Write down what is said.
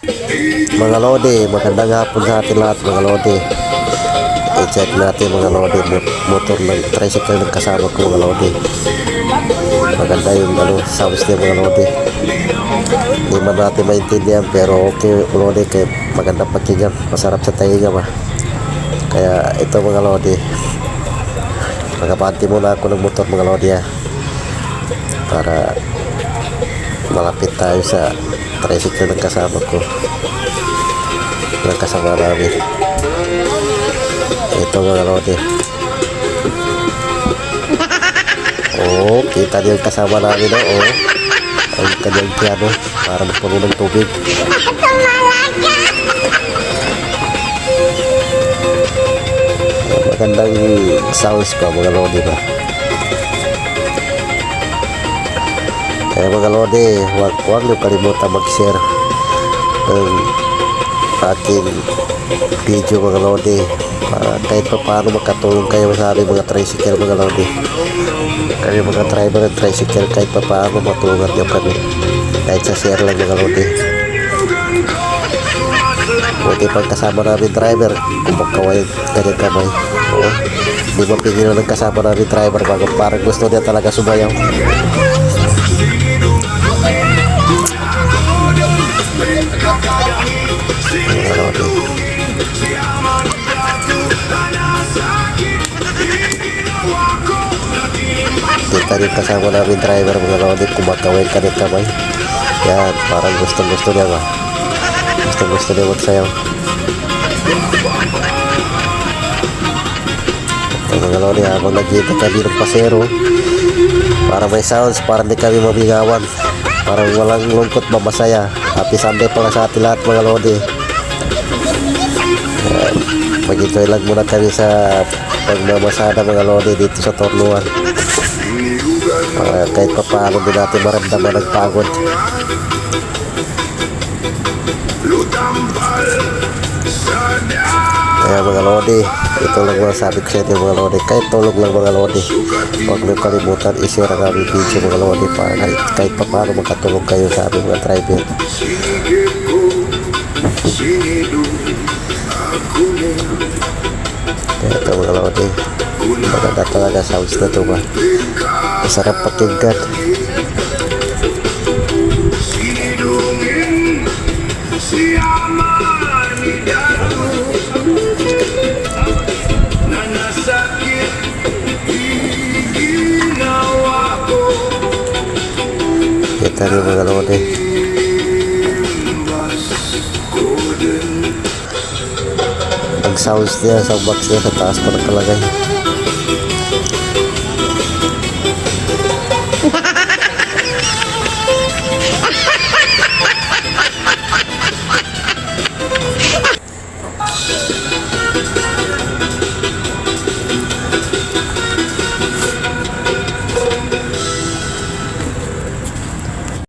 Mga lodi, magandang hapon sa atin lahat mga lodi. I-check natin mga lodi, motor ng tricycle ng kasama ko mga lodi. Maganda yung sounds niya mga lodi. Hindi man natin maintindihan pero okay mga lodi, kaya maganda pakinggan, masarap sa tainga ba. Kaya ito mga lodi, magabanti muna ako ng motor mga lodi para malapit tayo sa tricycle ng kasama ko, ng kasama namin. Ito mga lodi, oh kita niyo yung kasama namin ang kanyang piano para magpuno ng tubig. Magandang sounds pa mga lodi ba. Kaya mga lodi, huwag niyo kalimutan mag-share ng aking video mga lodi, para kahit pa paano makatulong kayo sa aming mga tricycle mga lodi. Kami mga driver ng tricycle, kahit pa paano matulungan niyo kami kahit sa share lang mga lodi. Buti pang kasama namin driver, kumakaway kanyang kamay. Hindi mapigilan ng kasama namin driver, parang gusto niya talaga sumayaw. Kita rin kasama namin driver mga lodi, kumakaway kanyang kamay. Yan, parang gusto niya ba, gusto niya magsayaw. Mga lodi, habang nagkita kami ng pasero, para may sounds, para hindi kami mabigawan, para walang lungkot, masaya. Happy Sunday pala sa atin lahat mga lodi. Mag-enjoy lang muna kami sa pagmamasada mga lodi dito sa Tornuan. Kahit pa paano din natin maramdaman ng pagod. Kaya mga lodi, ito lang mga sabi ko sa inyo mga lodi, kahit tulog lang mga lodi, huwag niyo kalimutan i-share ang aming video mga lodi, para kahit pa paano makatulong kayo sa aming mga driver. Kaya ito mga lodi, maganda talaga sounds na ito ba, masarap pakinggan. Kita rin mga lodi, ang sounds niya sa box niya sa taas pa nakalagay.